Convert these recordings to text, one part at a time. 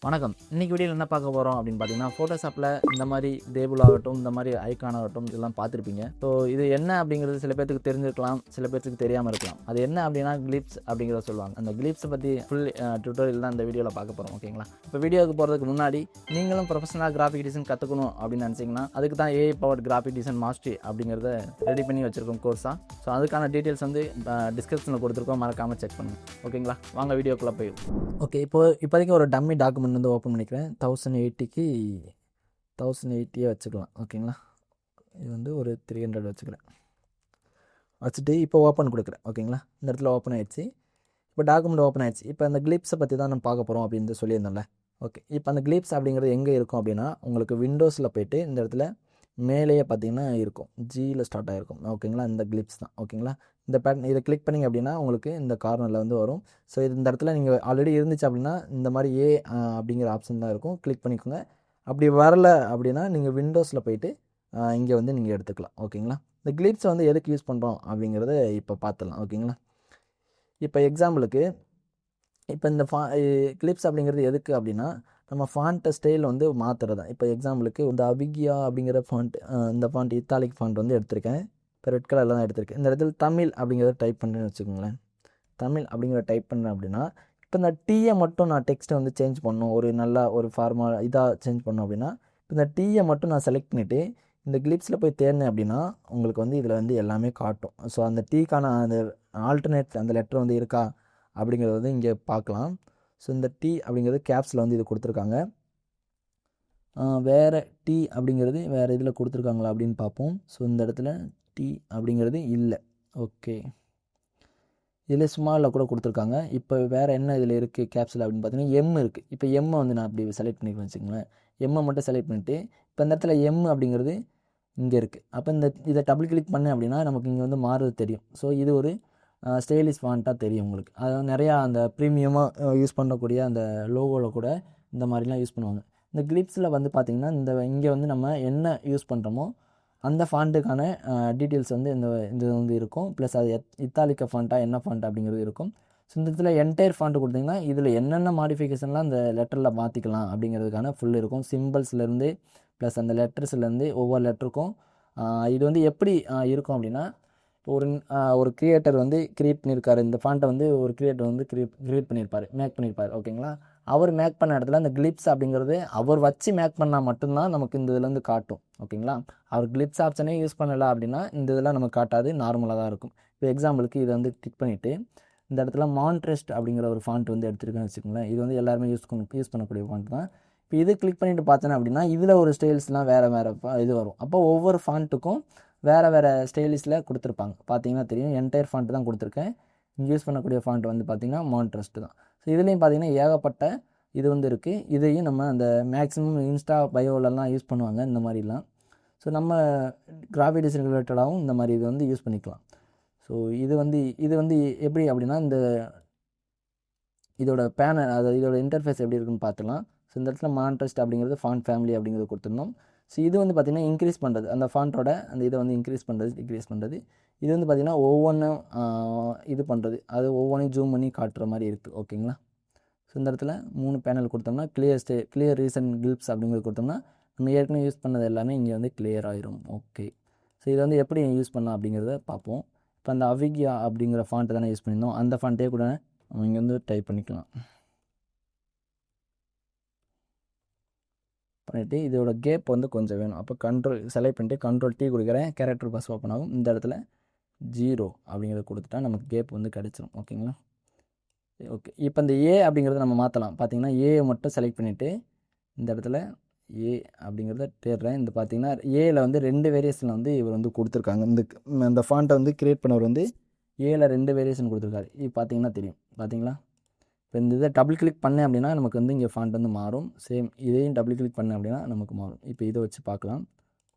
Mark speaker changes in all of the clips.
Speaker 1: வணக்கம். இன்னைக்கு வீடியோல என்ன பார்க்க போறோம் அப்படின்னு பார்த்தீங்கன்னா, ஃபோட்டோஷாப்ல இந்த மாரி டேபிள் ஆகட்டும், இந்த மாரி ஐகான் ஆகட்டும் இதெல்லாம் பார்த்துருப்பீங்க. ஸோ இது என்ன அப்படிங்கிறது சில பேத்துக்கு தெரிஞ்சிருக்கலாம், சில பேத்துக்கு தெரியாம இருக்கலாம். அது என்ன அப்படின்னா கிளிப்ஸ் அப்படிங்கிறத சொல்லுவாங்க. அந்த கிளிப்ஸை பத்தி ஃபுல் டியூட்டோரியல் தான் இந்த வீடியோல பார்க்க போறோம். ஓகேங்களா? இப்போ வீடியோக்கு போறதுக்கு முன்னாடி நீங்களும் ப்ரொஃபஷனலா கிராஃபிக் டிசைன் கத்துக்கணும் அப்படின்னு நினைச்சீங்கன்னா, அதுக்கு தான் AI powered graphic design mastery அப்படிங்கிறத ரெடி பண்ணி வச்சிருக்கோம் கோர்ஸா. ஸோ அதுக்கான டீட்டெயில்ஸ் வந்து டிஸ்கிரிப்ஷனில் கொடுத்துருக்கோம். மறக்காம செக் பண்ணுங்க. ஓகேங்களா? வாங்க வீடியோக்குள்ள போய். ஓகே. இப்போதைக்கு ஒரு டம்மி டாக்குமெண்ட் வந்து ஓப்பன் பண்ணிக்கிறேன். 1080க்கு 1080 வச்சுக்கலாம். ஓகேங்களா? இது வந்து ஒரு 300 வச்சுக்கிறேன். வச்சுட்டு இப்போ ஓப்பன் கொடுக்குறேன். ஓகேங்களா? இந்த இடத்துல ஓப்பன் ஆயிடுச்சு. இப்போ டாக்குமெண்ட் ஓப்பன் ஆயிடுச்சு. இப்போ அந்த கிளிப்ஸை பற்றி தான் நம்ம பார்க்க போகிறோம் அப்படின்னு சொல்லியிருந்தோம்ல. ஓகே. இப்போ அந்த கிளிப்ஸ் அப்படிங்கிறது எங்கே இருக்கும் அப்படின்னா, உங்களுக்கு விண்டோஸில் போய்ட்டு இந்த இடத்துல மேலேயே பார்த்தீங்கன்னா இருக்கும். ஜியில் ஸ்டார்ட் ஆகிருக்கும். ஓகேங்களா? இந்த கிளிப்ஸ் தான். ஓகேங்களா? இந்த பேட்டர்ன் இதை கிளிக் பண்ணிங்க அப்படின்னா உங்களுக்கு இந்த கார்னரில் வந்து வரும். ஸோ இது இந்த இடத்துல நீங்கள் ஆல்ரெடி இருந்துச்சு அப்படின்னா இந்த மாதிரி அப்படிங்கிற ஆப்ஷன் தான் இருக்கும். கிளிக் பண்ணிக்கோங்க. அப்படி வரல அப்படின்னா நீங்கள் விண்டோஸில் போய்ட்டு இங்கே வந்து நீங்கள் எடுத்துக்கலாம். ஓகேங்களா? இந்த கிளிப்ஸ் வந்து எதுக்கு யூஸ் பண்ணுறோம் அப்படிங்கிறத இப்போ பார்த்துடலாம். ஓகேங்களா? இப்போ எக்ஸாம்பிளுக்கு இப்போ இந்த கிளிப்ஸ் அப்படிங்கிறது எதுக்கு அப்படின்னா, நம்ம ஃபாண்ட்டை ஸ்டைல் வந்து மாற்றுறது தான். இப்போ எக்ஸாம்பிளுக்கு இந்த அபிகியா அப்படிங்கிற ஃபாண்ட், இந்த ஃபாண்ட் இத்தாலிக் ஃபாண்ட் வந்து எடுத்திருக்கேன். இப்போ ரெட் கலரில் தான் எடுத்திருக்கேன். இந்த இடத்துல தமிழ் அப்படிங்கிறத டைப் பண்ணுறேன்னு வச்சுக்கோங்களேன். தமிழ் அப்படிங்கிறத டைப் பண்ணேன் அப்படின்னா, இப்போ இந்த டீயை மட்டும் நான் டெக்ஸ்ட்டை வந்து சேஞ்ச் பண்ணணும், ஒரு நல்லா ஒரு ஃபார்மல் இதாக சேஞ்ச் பண்ணணும் அப்படின்னா, இப்போ இந்த டீயை மட்டும் நான் செலக்ட் பண்ணிவிட்டு இந்த கிளிப்ஸில் போய் தேடினேன் அப்படின்னா உங்களுக்கு வந்து இதில் வந்து எல்லாமே காட்டும். ஸோ அந்த டீக்கான அந்த ஆல்டர்னேட் அந்த லெட்டர் வந்து இருக்கா அப்படிங்கிறது வந்து இங்கே பார்க்கலாம். ஸோ இந்த டி அப்படிங்கிறது கேப்ஸில் வந்து இது கொடுத்துருக்காங்க. வேறு டி அப்படிங்கிறது வேறு இதில் கொடுத்துருக்காங்களா அப்படின்னு பார்ப்போம். ஸோ இந்த இடத்துல டி அப்படிங்கிறது இல்லை. ஓகே. இதில் ஸ்மாலில் கூட கொடுத்துருக்காங்க. இப்போ வேறு என்ன இதில் இருக்குது கேப்ஸில் அப்படின்னு பார்த்தீங்கன்னா எம் இருக்குது. இப்போ எம்மை வந்து நான் அப்படி செலக்ட் பண்ணிக்கிறேன் வச்சுக்கோங்களேன். எம்மை மட்டும் செலக்ட் பண்ணிவிட்டு இப்போ இந்த இடத்துல எம் அப்படிங்கிறது இங்கே இருக்குது. அப்போ இதை டபுள் கிளிக் பண்ணேன் அப்படின்னா நமக்கு இங்கே வந்து மாறுறது தெரியும். ஸோ இது ஒரு ஸ்டைலிஷ் ஃபாண்ட்டாக தெரியும் உங்களுக்கு. அதாவது நிறையா அந்த ப்ரீமியமாக யூஸ் பண்ணக்கூடிய அந்த லோகோவில் கூட இந்த மாதிரிலாம் யூஸ் பண்ணுவாங்க. இந்த கிளிப்ஸில் வந்து பார்த்திங்கன்னா இங்கே வந்து நம்ம என்ன யூஸ் பண்ணுறோமோ அந்த ஃபாண்ட்டுக்கான டீட்டெயில்ஸ் வந்து இது வந்து இருக்கும். ப்ளஸ் அது இத்தாலிக்க ஃபாண்ட்டாக என்ன ஃபாண்ட் அப்படிங்கிறது இருக்கும். ஸோ இந்த இடத்துல என்டையர் ஃபாண்ட்டு கொடுத்திங்கன்னா இதில் என்னென்ன மாடிஃபிகேஷன்லாம் அந்த லெட்டரில் மாற்றிக்கலாம் அப்படிங்கிறதுக்கான ஃபுல் இருக்கும். சிம்பிள்ஸ்லேருந்து ப்ளஸ் அந்த லெட்டர்ஸ்லேருந்து ஒவ்வொரு லெட்டருக்கும் இது வந்து எப்படி இருக்கும் அப்படின்னா, ஒரு கிரியேட்டர் வந்து கிரியேட் பண்ணியிருக்காரு. இந்த ஃபாண்ட்டை வந்து ஒரு கிரியேட்டர் வந்து கிரியேட் பண்ணியிருப்பார், மேக் பண்ணியிருப்பார். ஓகேங்களா? அவர் மேக் பண்ண இடத்துல அந்த கிளிப்ஸ் அப்படிங்கிறது அவர் வச்சு மேக் பண்ணால் மட்டும்தான் நமக்கு இந்த இதுலேருந்து காட்டும். ஓகேங்களா? அவர் கிளிப்ஸ் ஆப்ஷனே யூஸ் பண்ணலை அப்படின்னா இந்த இதெல்லாம் நமக்கு காட்டாது, நார்மலாக தான் இருக்கும். இப்போ எக்ஸாம்பிளுக்கு இதை வந்து கிளிக் பண்ணிவிட்டு இந்த இடத்துல மான்ட்ரெஸ்ட் அப்படிங்கிற ஒரு ஃபாண்ட் வந்து எடுத்துருக்கேன்னு வச்சுக்கோங்களேன். இது வந்து எல்லாருமே யூஸ் பண்ணக்கூடிய ஃபாண்ட் தான். இப்போ இது கிளிக் பண்ணிட்டு பார்த்தேன் அப்படின்னா இதில் ஒரு ஸ்டைல்ஸ்லாம் வேறு இது வரும். அப்போ ஒவ்வொரு ஃபாண்ட்டுக்கும் வேறு ஸ்டைலிஷில் கொடுத்துருப்பாங்க. பார்த்தீங்கன்னா தெரியும். என்டையர் ஃபாண்ட் தான் கொடுத்துருக்கேன். இங்கே யூஸ் பண்ணக்கூடிய ஃபாண்ட் வந்து பார்த்திங்கன்னா மான்ட்ரெஸ்ட் தான். ஸோ இதுலேயும் பார்த்திங்கன்னா ஏகப்பட்ட இது வந்து இருக்குது. இதையும் நம்ம அந்த மேக்ஸிமம் இன்ஸ்டா பயோலெலாம் யூஸ் பண்ணுவாங்க இந்த மாதிரிலாம். ஸோ நம்ம கிராஃபிக் டிசைன் ரிலேட்டடாகவும் இந்த மாதிரி இது வந்து யூஸ் பண்ணிக்கலாம். ஸோ இது வந்து எப்படி அப்படின்னா இதோட பேனல், அதாவது இதோட இன்டர்ஃபேஸ் எப்படி இருக்குன்னு பார்த்துலாம். ஸோ இந்த இடத்துல மான்ட்ரெஸ்ட் அப்படிங்கிறது ஃபாண்ட் ஃபேமிலி அப்படிங்கிறது கொடுத்துருந்தோம். ஸோ இது வந்து பார்த்திங்கன்னா இன்க்ரீஸ் பண்ணுறது, அந்த ஃபாண்ட்டோட அந்த இதை வந்து இன்க்ரீஸ் பண்ணுறது, டிக்ரீஸ் பண்ணுறது. இது வந்து பார்த்திங்கன்னா ஒவ்வொன்றும் இது பண்ணுறது, அது ஒவ்வொன்றையும் ஜூம் பண்ணி காட்டுற மாதிரி இருக்குது. ஓகேங்களா? ஸோ இந்த இடத்துல 3 பேனல் கொடுத்தோம்னா கிளியர் ரீசன் கிளிப்ஸ் அப்படிங்கிறது கொடுத்தோம்னா நம்ம ஏற்கனவே யூஸ் பண்ணது எல்லாமே இங்கே வந்து கிளியர் ஆயிரும். ஓகே. ஸோ இதை வந்து எப்படி யூஸ் பண்ணலாம் அப்படிங்கிறத பார்ப்போம். இப்போ அந்த அவிகியா அப்படிங்கிற ஃபாண்ட்டை தானே யூஸ் பண்ணியிருந்தோம். அந்த ஃபாண்ட்டே கூட நம்ம இங்கே வந்து டைப் பண்ணிக்கலாம். பண்ணிவிட்டு இதோட கேப் வந்து கொஞ்சம் வேணும். அப்போ செலக்ட் பண்ணிட்டு கண்ட்ரோல் டி கொடுக்குறேன். கேரக்டர் பாஸ் ஓப்பன் ஆகும். இந்த இடத்துல 0 அப்படிங்கிறத கொடுத்துட்டா நமக்கு கேப் வந்து கிடச்சிரும். ஓகேங்களா? ஓகே. இப்போ இந்த ஏ அப்படிங்கிறத நம்ம மாற்றலாம். பார்த்தீங்கன்னா ஏயை மட்டும் செலக்ட் பண்ணிவிட்டு இந்த இடத்துல ஏ அப்படிங்கிறத தேடுறேன். இந்த பார்த்தீங்கன்னா ஏல வந்து 2 வேரியேஷன் வந்து இவர் வந்து கொடுத்துருக்காங்க. இந்த ஃபாண்ட்டை வந்து கிரியேட் பண்ணவர் வந்து ஏல 2 வேரியேஷன் கொடுத்துருக்காரு. இது பார்த்தீங்கன்னா தெரியும். பார்த்தீங்களா? இப்போ இந்த இதை டபுள் கிளிக் பண்ணேன் அப்படின்னா நமக்கு வந்து இங்கே ஃபாண்ட் வந்து மாறும். சேம் இதையும் டபுள் கிளிக் பண்ணேன் அப்படின்னா நமக்கு மாறும். இப்போ இதை வச்சு பார்க்கலாம்.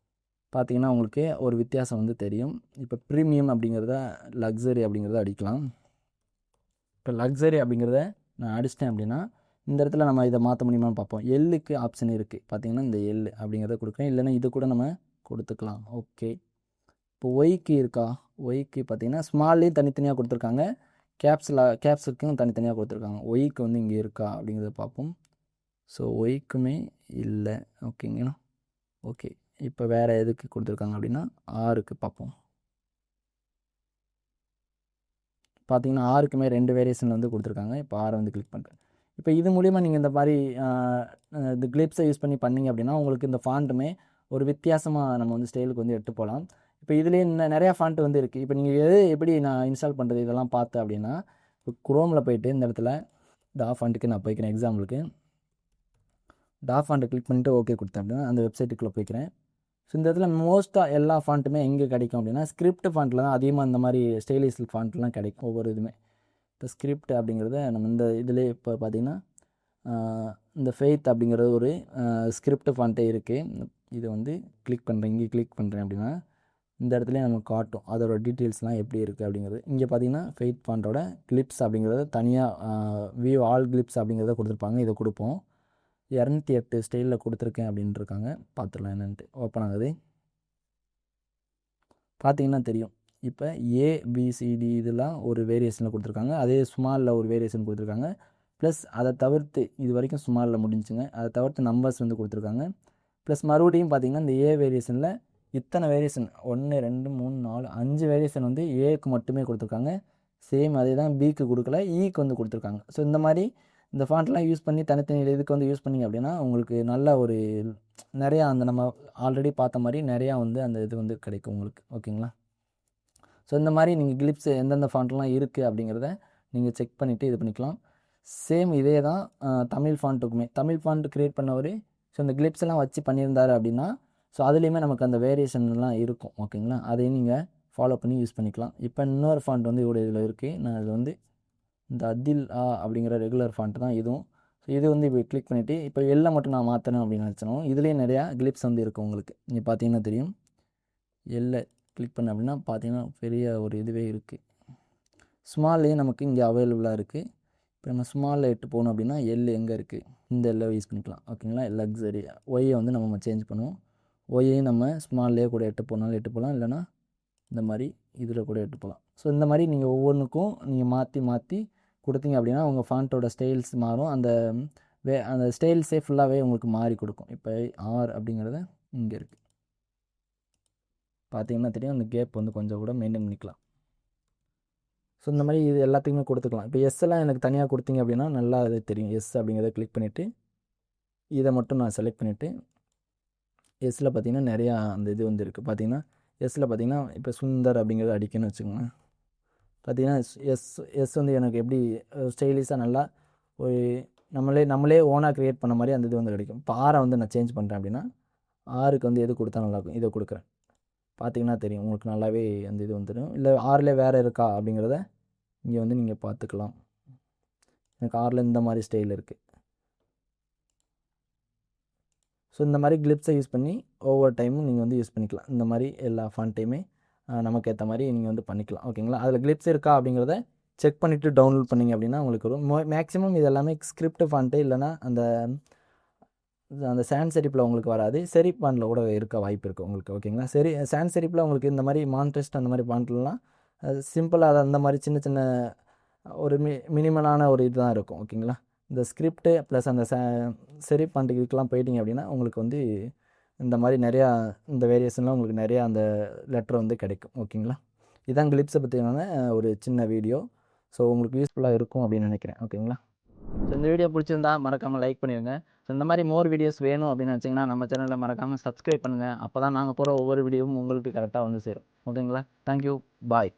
Speaker 1: பார்த்தீங்கன்னா உங்களுக்கு ஒரு வித்தியாசம் வந்து தெரியும். இப்போ ப்ரீமியம் அப்படிங்கிறத லக்ஸரி அப்படிங்கிறத அடிக்கலாம். இப்போ லக்ஸரி அப்படிங்கிறத நான் அடிச்சிட்டேன் அப்படின்னா இந்த இடத்துல நம்ம இதை மாற்ற முடியுமான்னு பார்ப்போம். எல்லுக்கு ஆப்ஷன் இருக்குது. பார்த்தீங்கன்னா இந்த எல் அப்படிங்கிறத கொடுக்குறேன். இல்லைன்னா இது கூட நம்ம கொடுத்துக்கலாம். ஓகே. இப்போ ஒய்க்கு இருக்கா? ஒய்க்கு பார்த்தீங்கன்னா ஸ்மால்லையும் தனித்தனியாக கொடுத்துருக்காங்க, கேப்ஸுக்கும் தனித்தனியாக கொடுத்துருக்காங்க. ஒய்க்கு வந்து இங்கே இருக்கா அப்படிங்கிறத பார்ப்போம். ஸோ ஒய்க்குமே இல்லை. ஓகேங்களா? ஓகே. இப்போ வேறு எதுக்கு கொடுத்துருக்காங்க அப்படின்னா ஆருக்கு பார்ப்போம். பார்த்தீங்கன்னா ஆருக்குமே 2 வேரியேஷன் வந்து கொடுத்துருக்காங்க. இப்போ ஆரை வந்து கிளிக் பண்ணுறேன். இப்போ இது மூலிமா நீங்கள் இந்த மாதிரி இந்த கிளிப்ஸை யூஸ் பண்ணி பண்ணிங்க அப்படின்னா உங்களுக்கு இந்த ஃபாண்ட்டுமே ஒரு வித்தியாசமாக நம்ம வந்து ஸ்டைலுக்கு வந்து எடுத்து போகலாம். இப்போ இதுலேயே நிறையா ஃபாண்ட் வந்து இருக்குது. இப்போ நீங்கள் எப்படி நான் இன்ஸ்டால் பண்ணுறது இதெல்லாம் பார்த்தேன் அப்படின்னா, இப்போ குரோமில் போயிட்டு இந்த இடத்துல டா ஃபாண்ட்டுக்கு நான் போய்க்கிறேன். எக்ஸாம்பிளுக்கு டா ஃபாண்ட்டை கிளிக் பண்ணிவிட்டு ஓகே கொடுத்தேன் அப்படின்னா அந்த வெப்சைட்டுக்குள்ளே போய்க்கிறேன். ஸோ இந்த இடத்துல மோஸ்ட்டாக எல்லா ஃபாண்ட்டுமே எங்கே கிடைக்கும் அப்படின்னா ஸ்கிரிப்ட் ஃபாண்ட்டில் தான் அதிகமாக இந்த மாதிரி ஸ்டைலிஷ் ஃபாண்ட்லாம் கிடைக்கும் ஒவ்வொரு இதுவுமே. இப்போ ஸ்கிரிப்ட் அப்படிங்கிறத நம்ம இந்த இதிலே இப்போ பார்த்திங்கன்னா இந்த ஃபெய்த் அப்படிங்கிறது ஒரு ஸ்கிரிப்ட் ஃபாண்ட்டே இருக்குது. இது வந்து கிளிக் பண்ணுறேன். இங்கே கிளிக் பண்ணுறேன் அப்படின்னா இந்த இடத்துல நமக்கு காட்டும் அதோட டீட்டெயில்ஸ்லாம் எப்படி இருக்குது அப்படிங்கிறது. இங்கே பார்த்திங்கன்னா ஃபெய்த் ஃபாண்ட்டோட கிளிப்ஸ் அப்படிங்கிறத தனியாக வியூ ஆல் கிளிப்ஸ் அப்படிங்கிறத கொடுத்துருப்பாங்க. இதை கொடுப்போம். 208 ஸ்டைலில் கொடுத்துருக்கேன் அப்படின்ட்டு இருக்காங்க. பார்த்துடலாம் என்னென்ட்டு. ஓப்பன் ஆகுது. பார்த்தீங்கன்னா தெரியும். இப்போ ஏபிசிடி இதெல்லாம் ஒரு வேரியேஷனில் கொடுத்துருக்காங்க. அதே ஸ்மாலில் ஒரு வேரியேஷன் கொடுத்துருக்காங்க. ப்ளஸ் அதை தவிர்த்து இது வரைக்கும் ஸ்மாலில் முடிஞ்சுங்க. அதை தவிர்த்து நம்பர்ஸ் வந்து கொடுத்துருக்காங்க. ப்ளஸ் மறுபடியும் பார்த்திங்கன்னா இந்த ஏ வேரியேஷனில் இத்தனை வேரியேஷன் 1 2 3 4 5 வேரியேஷன் வந்து ஏக்கு மட்டுமே கொடுத்துருக்காங்க. சேம் அதே தான் பிக்கு கொடுக்கல, ஈக்கு வந்து கொடுத்துருக்காங்க. ஸோ இந்த மாதிரி இந்த ஃபாண்ட்லாம் யூஸ் பண்ணி தனித்தனி இதுக்கு வந்து யூஸ் பண்ணிங்க அப்படின்னா உங்களுக்கு நல்ல ஒரு நிறையா அந்த நம்ம ஆல்ரெடி பார்த்த மாதிரி நிறையா வந்து அந்த இது வந்து கிடைக்கும் உங்களுக்கு. ஓகேங்களா? ஸோ இந்த மாதிரி நீங்கள் கிளிப்ஸ் எந்தெந்த ஃபாண்ட்லாம் இருக்குது அப்படிங்கிறத நீங்கள் செக் பண்ணிவிட்டு இது பண்ணிக்கலாம். சேம் இதே தான் தமிழ் ஃபாண்ட்டுக்குமே. தமிழ் ஃபாண்ட் க்ரியேட் பண்ணவர் ஸோ இந்த கிளிப்ஸ் எல்லாம் வச்சு பண்ணியிருந்தார் அப்படின்னா ஸோ அதுலேயுமே நமக்கு அந்த வேரியேஷன்லாம் இருக்கும். ஓகேங்களா? அதையும் நீங்கள் ஃபாலோ பண்ணி யூஸ் பண்ணிக்கலாம். இப்போ இன்னொரு ஃபாண்ட் வந்து இவ்வளோ இதில் இருக்குது. நான் இது வந்து இந்த அதில் அப்படிங்கிற ரெகுலர் ஃபாண்ட் தான் இதுவும். ஸோ இது வந்து இப்போ கிளிக் பண்ணிவிட்டு இப்போ எல்லாம் மட்டும் நான் மாற்றணும் அப்படின்னு நினச்சணும். இதுலேயே நிறையா கிளிப்ஸ் வந்து இருக்கும் உங்களுக்கு. இங்கே பார்த்தீங்கன்னா தெரியும். எல்லை கிளிக் பண்ண அப்படின்னா பார்த்தீங்கன்னா பெரிய ஒரு இதுவே இருக்குது. ஸ்மால்லேயே நமக்கு இங்கே அவைலபிளாக இருக்குது. இப்போ நம்ம ஸ்மாலில் எட்டு போகணும் அப்படின்னா எல் எங்கே இருக்குது இந்த எல்லை யூஸ் பண்ணிக்கலாம். ஓகேங்களா? லக்ஸரி ஒய்யை வந்து நம்ம சேஞ்ச் பண்ணுவோம். ஒய்யையும் நம்ம ஸ்மால்லேயே கூட எட்டு போனாலும் எட்டு போகலாம். இல்லைனா இந்த மாதிரி இதில் கூட எட்டு போகலாம். ஸோ இந்த மாதிரி நீங்கள் ஒவ்வொன்றுக்கும் நீங்கள் மாற்றி மாற்றி கொடுத்தீங்க அப்படின்னா உங்கள் ஃபாண்ட்டோட ஸ்டைல்ஸ் மாறும். அந்த ஸ்டைல்ஸே ஃபுல்லாகவே உங்களுக்கு மாறி கொடுக்கும். இப்போ ஆர் அப்படிங்கிறத இங்கே இருக்குது பார்த்தீங்கன்னா தெரியும். அந்த கேப் வந்து கொஞ்சம் கூட மெயின்டைன் பண்ணிக்கலாம். ஸோ இந்த மாதிரி இது எல்லாத்துக்குமே கொடுத்துக்கலாம். இப்போ எஸ் எல்லாம் எனக்கு தனியாக கொடுத்தீங்க அப்படின்னா நல்லா அது தெரியும். எஸ் அப்படிங்கிறத கிளிக் பண்ணிவிட்டு இதை மட்டும் நான் செலக்ட் பண்ணிவிட்டு எஸ்ஸில் பார்த்தீங்கன்னா நிறையா அந்த இது வந்து இருக்குது. பார்த்தீங்கன்னா எஸ்ஸில் பார்த்தீங்கன்னா இப்போ சுந்தர் அப்படிங்கிறத அடிக்கணும்னு வச்சுக்கோங்க. பார்த்தீங்கன்னா எஸ் வந்து எனக்கு எப்படி ஸ்டைலிஷாக நல்லா ஒரு நம்மளே ஓனாக க்ரியேட் பண்ண மாதிரி அந்த இது வந்து கிடைக்கும். இப்போ ஆரை வந்து நான் சேஞ்ச் பண்ணுறேன் அப்படின்னா ஆருக்கு வந்து எது கொடுத்தா நல்லாயிருக்கும் இதை கொடுக்குறேன். பார்த்தீங்கன்னா தெரியும் உங்களுக்கு நல்லாவே அந்த இது வந்துடும். இல்லை ஆரில் வேறு இருக்கா அப்படிங்கிறத இங்கே வந்து நீங்கள் பார்த்துக்கலாம். எனக்கு ஆரில் இந்த மாதிரி ஸ்டைல் இருக்குது. ஸோ இந்த மாதிரி கிளிப்ஸை யூஸ் பண்ணி ஒவ்வொரு டைமும் நீங்கள் வந்து யூஸ் பண்ணிக்கலாம். இந்த மாதிரி எல்லா ஃபாண்ட்டையுமே நமக்கு ஏற்ற மாதிரி நீங்கள் வந்து பண்ணிக்கலாம். ஓகேங்களா? அதில் கிளிப்ஸ் இருக்கா அப்படிங்கிறத செக் பண்ணிவிட்டு டவுன்லோட் பண்ணிங்க அப்படின்னா உங்களுக்கு வரும். மேக்ஸிமம் இது எல்லாமே ஸ்கிரிப்ட் ஃபாண்ட்டு இல்லைனா அந்த சான்செரிப்பில் உங்களுக்கு வராது. செரிப் ஃபாண்ட்டில் கூட இருக்க வாய்ப்பு இருக்குது உங்களுக்கு. ஓகேங்களா? சான்செரிப்பில் உங்களுக்கு இந்த மாதிரி மான்ட்ரெஸ்ட் அந்த மாதிரி ஃபாண்ட்லாம் சிம்பிளாக அந்த மாதிரி சின்ன சின்ன ஒரு மினிமலான ஒரு இது தான் இருக்கும். ஓகேங்களா? இந்த ஸ்கிரிப்ட்டு ப்ளஸ் அந்த செரிப் ஃபாண்ட்டுக்கு இதுக்கெலாம் போயிட்டீங்க அப்படின்னா உங்களுக்கு வந்து இந்த மாதிரி நிறையா இந்த வேரியேஷன்லாம் உங்களுக்கு நிறையா அந்த லெட்டர் வந்து கிடைக்கும். ஓகேங்களா? இதுதான் கிளிப்ஸை பற்றியான ஒரு சின்ன வீடியோ. ஸோ உங்களுக்கு யூஸ்ஃபுல்லாக இருக்கும் அப்படின்னு நினைக்கிறேன். ஓகேங்களா? ஸோ இந்த வீடியோ பிடிச்சிருந்தா மறக்காமல் லைக் பண்ணிடுங்க. ஸோ இந்த மாதிரி மோர் வீடியோஸ் வேணும் அப்படின்னு நினச்சிங்கன்னா நம்ம சேனலில் மறக்காமல் சப்ஸ்கிரைப் பண்ணுங்கள். அப்போ தான் நாங்கள் போகிற ஒவ்வொரு வீடியோவும் உங்களுக்கு கரெக்டாக வந்து சேரும். ஓகேங்களா? தேங்க்யூ. பாய்.